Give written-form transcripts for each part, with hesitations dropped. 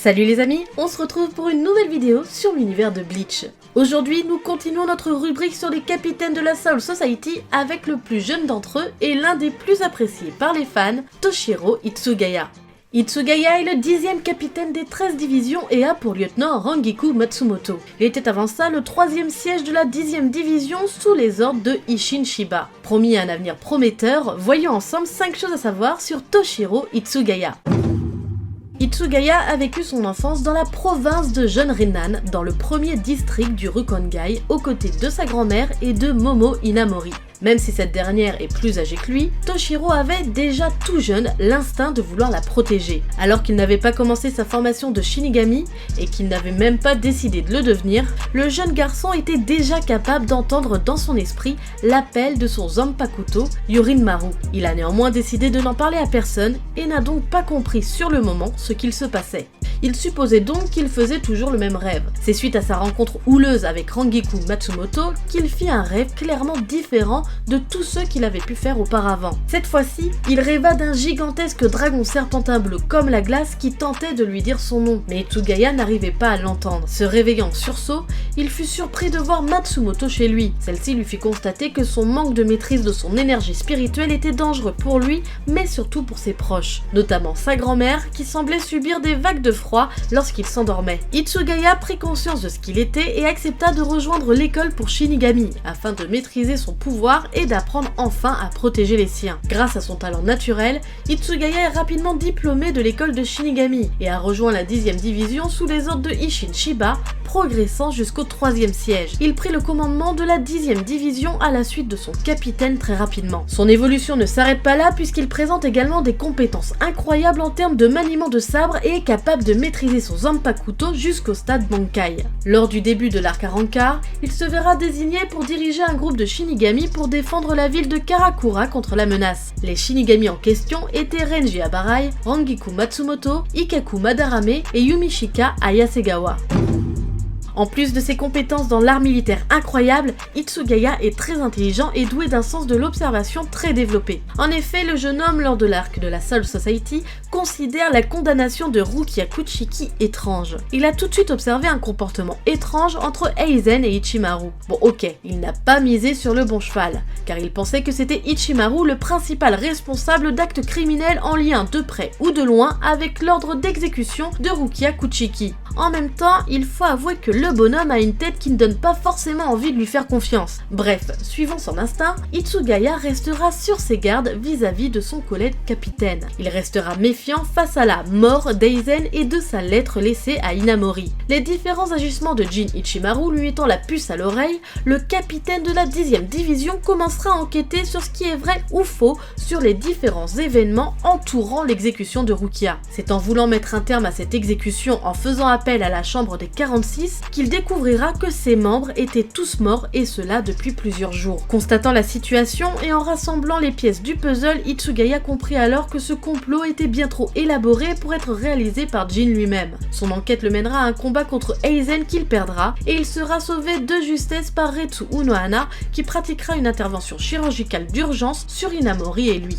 Salut les amis, on se retrouve pour une nouvelle vidéo sur l'univers de Bleach. Aujourd'hui, nous continuons notre rubrique sur les capitaines de la Soul Society avec le plus jeune d'entre eux et l'un des plus appréciés par les fans, Toshiro Hitsugaya. Hitsugaya est le 10e capitaine des 13 divisions et a pour lieutenant Rangiku Matsumoto. Il était avant ça le 3e siège de la 10e division sous les ordres de Isshin Shiba. Promis à un avenir prometteur, voyons ensemble 5 choses à savoir sur Toshiro Hitsugaya. Hitsugaya a vécu son enfance dans la province de Junrennan, dans le premier district du Rukongai, aux côtés de sa grand-mère et de Momo Inamori. Même si cette dernière est plus âgée que lui, Toshiro avait déjà tout jeune l'instinct de vouloir la protéger. Alors qu'il n'avait pas commencé sa formation de Shinigami et qu'il n'avait même pas décidé de le devenir, le jeune garçon était déjà capable d'entendre dans son esprit l'appel de son Zanpakuto, Yurinmaru. Il a néanmoins décidé de n'en parler à personne et n'a donc pas compris sur le moment ce qu'il se passait. Il supposait donc qu'il faisait toujours le même rêve. C'est suite à sa rencontre houleuse avec Rangiku Matsumoto qu'il fit un rêve clairement différent de tous ceux qu'il avait pu faire auparavant. Cette fois-ci, il rêva d'un gigantesque dragon serpentin bleu comme la glace qui tentait de lui dire son nom, mais Hitsugaya n'arrivait pas à l'entendre. Se réveillant en sursaut, il fut surpris de voir Matsumoto chez lui. Celle-ci lui fit constater que son manque de maîtrise de son énergie spirituelle était dangereux pour lui, mais surtout pour ses proches, notamment sa grand-mère qui semblait subir des vagues de froid lorsqu'il s'endormait. Hitsugaya prit conscience de ce qu'il était et accepta de rejoindre l'école pour Shinigami afin de maîtriser son pouvoir et d'apprendre enfin à protéger les siens. Grâce à son talent naturel, Hitsugaya est rapidement diplômé de l'école de Shinigami et a rejoint la 10e division sous les ordres de Isshin Shiba, progressant jusqu'au 3e siège. Il prit le commandement de la 10e division à la suite de son capitaine très rapidement. Son évolution ne s'arrête pas là puisqu'il présente également des compétences incroyables en termes de maniement de sabre et est capable de maîtriser son Zanpakuto jusqu'au stade Bankai. Lors du début de l'arc Arrancar, il se verra désigné pour diriger un groupe de Shinigami pour défendre la ville de Karakura contre la menace. Les Shinigami en question étaient Renji Abarai, Rangiku Matsumoto, Ikkaku Madarame et Yumishika Ayasegawa. En plus de ses compétences dans l'art militaire incroyable, Hitsugaya est très intelligent et doué d'un sens de l'observation très développé. En effet, le jeune homme, lors de l'arc de la Soul Society, considère la condamnation de Rukia Kuchiki étrange. Il a tout de suite observé un comportement étrange entre Aizen et Ichimaru. Bon ok, il n'a pas misé sur le bon cheval, car il pensait que c'était Ichimaru le principal responsable d'actes criminels en lien de près ou de loin avec l'ordre d'exécution de Rukia Kuchiki. En même temps, il faut avouer que le bonhomme a une tête qui ne donne pas forcément envie de lui faire confiance. Bref, suivant son instinct, Hitsugaya restera sur ses gardes vis-à-vis de son collègue capitaine. Il restera méfiant face à la mort d'Aizen et de sa lettre laissée à Inamori. Les différents agissements de Jin Ichimaru lui mettant la puce à l'oreille, le capitaine de la 10e division commencera à enquêter sur ce qui est vrai ou faux sur les différents événements entourant l'exécution de Rukia. C'est en voulant mettre un terme à cette exécution en faisant appel à la chambre des 46 qu'il découvrira que ses membres étaient tous morts et cela depuis plusieurs jours. Constatant la situation et en rassemblant les pièces du puzzle, Hitsugaya comprit alors que ce complot était bien trop élaboré pour être réalisé par Jin lui-même. Son enquête le mènera à un combat contre Aizen qu'il perdra et il sera sauvé de justesse par Retsu Unohana qui pratiquera une intervention chirurgicale d'urgence sur Inamori et lui.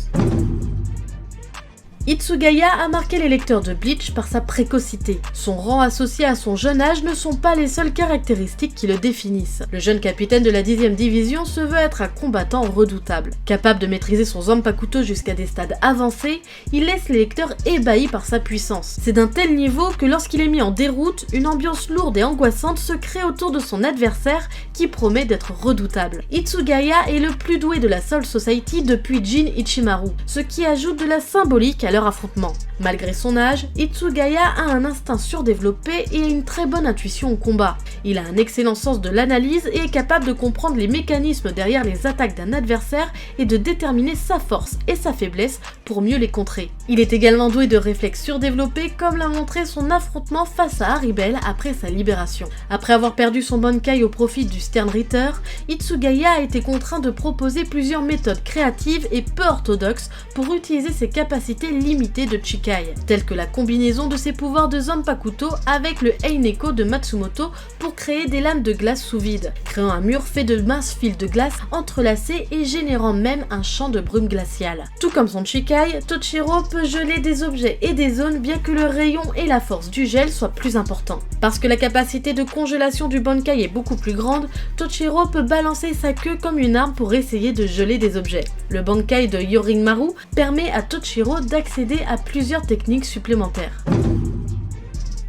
Hitsugaya a marqué les lecteurs de Bleach par sa précocité. Son rang associé à son jeune âge ne sont pas les seules caractéristiques qui le définissent. Le jeune capitaine de la 10e division se veut être un combattant redoutable. Capable de maîtriser son Zanpakuto jusqu'à des stades avancés, il laisse les lecteurs ébahis par sa puissance. C'est d'un tel niveau que lorsqu'il est mis en déroute, une ambiance lourde et angoissante se crée autour de son adversaire qui promet d'être redoutable. Hitsugaya est le plus doué de la Soul Society depuis Jin Ichimaru, ce qui ajoute de la symbolique à leur affrontement. Malgré son âge, Hitsugaya a un instinct surdéveloppé et une très bonne intuition au combat. Il a un excellent sens de l'analyse et est capable de comprendre les mécanismes derrière les attaques d'un adversaire et de déterminer sa force et sa faiblesse pour mieux les contrer. Il est également doué de réflexes surdéveloppés comme l'a montré son affrontement face à Haribel après sa libération. Après avoir perdu son Bankai au profit du Stern Ritter, Hitsugaya a été contraint de proposer plusieurs méthodes créatives et peu orthodoxes pour utiliser ses capacités limitées de Chikai, telles que la combinaison de ses pouvoirs de Zanpakuto avec le Eineko de Matsumoto pour créer des lames de glace sous vide, créant un mur fait de minces fils de glace entrelacés et générant même un champ de brume glaciale. Tout comme son Chikai, Toshiro peut peut geler des objets et des zones bien que le rayon et la force du gel soient plus importants. Parce que la capacité de congélation du Bankai est beaucoup plus grande, Toshiro peut balancer sa queue comme une arme pour essayer de geler des objets. Le Bankai de Yorinmaru permet à Toshiro d'accéder à plusieurs techniques supplémentaires.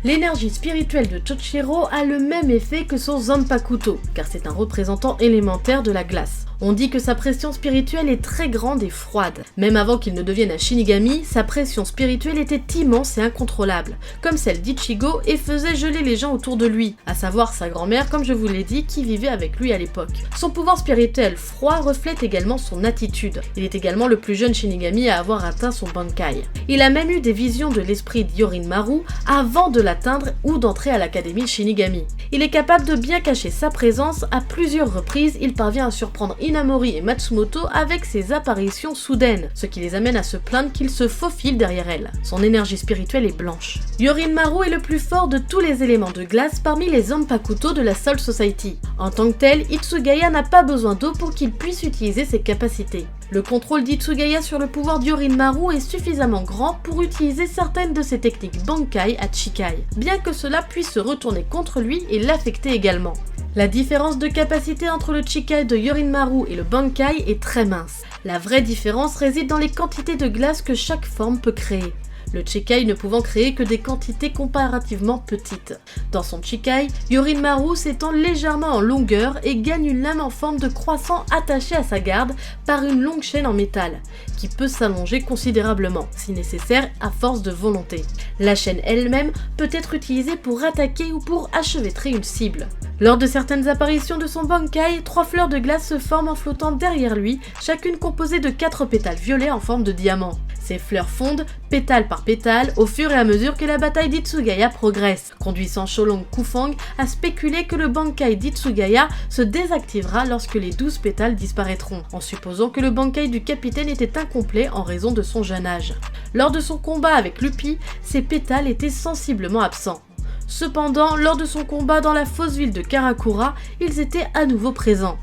L'énergie spirituelle de Toshiro a le même effet que son Zanpakuto, car c'est un représentant élémentaire de la glace. On dit que sa pression spirituelle est très grande et froide. Même avant qu'il ne devienne un Shinigami, sa pression spirituelle était immense et incontrôlable, comme celle d'Ichigo, et faisait geler les gens autour de lui, à savoir sa grand-mère, comme je vous l'ai dit, qui vivait avec lui à l'époque. Son pouvoir spirituel froid reflète également son attitude. Il est également le plus jeune Shinigami à avoir atteint son Bankai. Il a même eu des visions de l'esprit d'Yorinmaru avant de l'atteindre ou d'entrer à l'académie Shinigami. Il est capable de bien cacher sa présence. À plusieurs reprises, il parvient à surprendre Inamori et Matsumoto avec ses apparitions soudaines, ce qui les amène à se plaindre qu'il se faufile derrière elle. Son énergie spirituelle est blanche. Yorinmaru est le plus fort de tous les éléments de glace parmi les Zanpakuto de la Soul Society. En tant que tel, Hitsugaya n'a pas besoin d'eau pour qu'il puisse utiliser ses capacités. Le contrôle d'Hitsugaya sur le pouvoir d'Yorinmaru est suffisamment grand pour utiliser certaines de ses techniques Bankai à Chikai, bien que cela puisse se retourner contre lui et l'affecter également. La différence de capacité entre le Chikai de Yorinmaru et le Bankai est très mince. La vraie différence réside dans les quantités de glace que chaque forme peut créer. Le Chikai ne pouvant créer que des quantités comparativement petites. Dans son Chikai, Yorinmaru s'étend légèrement en longueur et gagne une lame en forme de croissant attachée à sa garde par une longue chaîne en métal, qui peut s'allonger considérablement, si nécessaire, à force de volonté. La chaîne elle-même peut être utilisée pour attaquer ou pour achevêtrer une cible. Lors de certaines apparitions de son Bankai, 3 fleurs de glace se forment en flottant derrière lui, chacune composée de 4 pétales violets en forme de diamant. Ces fleurs fondent, pétale par pétale, au fur et à mesure que la bataille d'Hitsugaya progresse, conduisant Sholong Kufang à spéculer que le Bankai d'Hitsugaya se désactivera lorsque les 12 pétales disparaîtront, en supposant que le Bankai du capitaine était incomplet en raison de son jeune âge. Lors de son combat avec Luffy, ces pétales étaient sensiblement absents. Cependant, lors de son combat dans la fausse ville de Karakura, ils étaient à nouveau présents.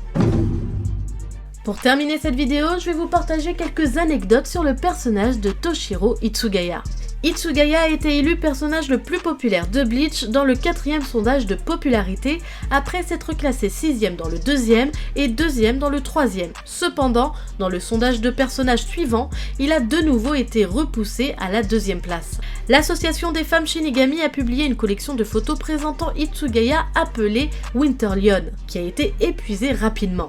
Pour terminer cette vidéo, je vais vous partager quelques anecdotes sur le personnage de Toshiro Hitsugaya. Hitsugaya a été élu personnage le plus populaire de Bleach dans le 4e sondage de popularité, après s'être classé 6e dans le 2e et 2e dans le 3e. Cependant, dans le sondage de personnages suivant, il a de nouveau été repoussé à la 2e place. L'association des femmes Shinigami a publié une collection de photos présentant Hitsugaya appelée Winter Lion, qui a été épuisée rapidement.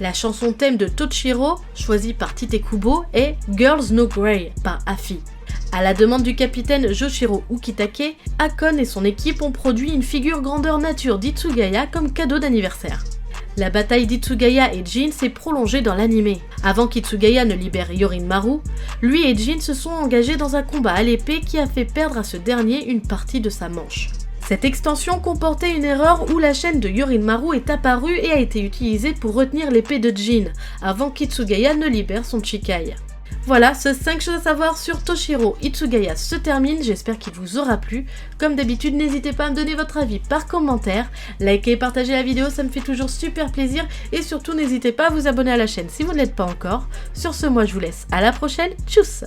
La chanson thème de Toshiro, choisie par Tite Kubo, est Girls No Grey par Afi. À la demande du capitaine Joshiro Ukitake, Akon et son équipe ont produit une figure grandeur nature d'Hitsugaya comme cadeau d'anniversaire. La bataille d'Hitsugaya et Jin s'est prolongée dans l'anime. Avant qu'Hitsugaya ne libère Yorinmaru, lui et Jin se sont engagés dans un combat à l'épée qui a fait perdre à ce dernier une partie de sa manche. Cette extension comportait une erreur où la chaîne de Yorinmaru est apparue et a été utilisée pour retenir l'épée de Jin, avant qu'Hitsugaya ne libère son Chikai. Voilà, ce 5 choses à savoir sur Toshiro Hitsugaya se termine, j'espère qu'il vous aura plu. Comme d'habitude, n'hésitez pas à me donner votre avis par commentaire, likez et partagez la vidéo, ça me fait toujours super plaisir, et surtout n'hésitez pas à vous abonner à la chaîne si vous ne l'êtes pas encore. Sur ce, moi je vous laisse, à la prochaine, tchuss!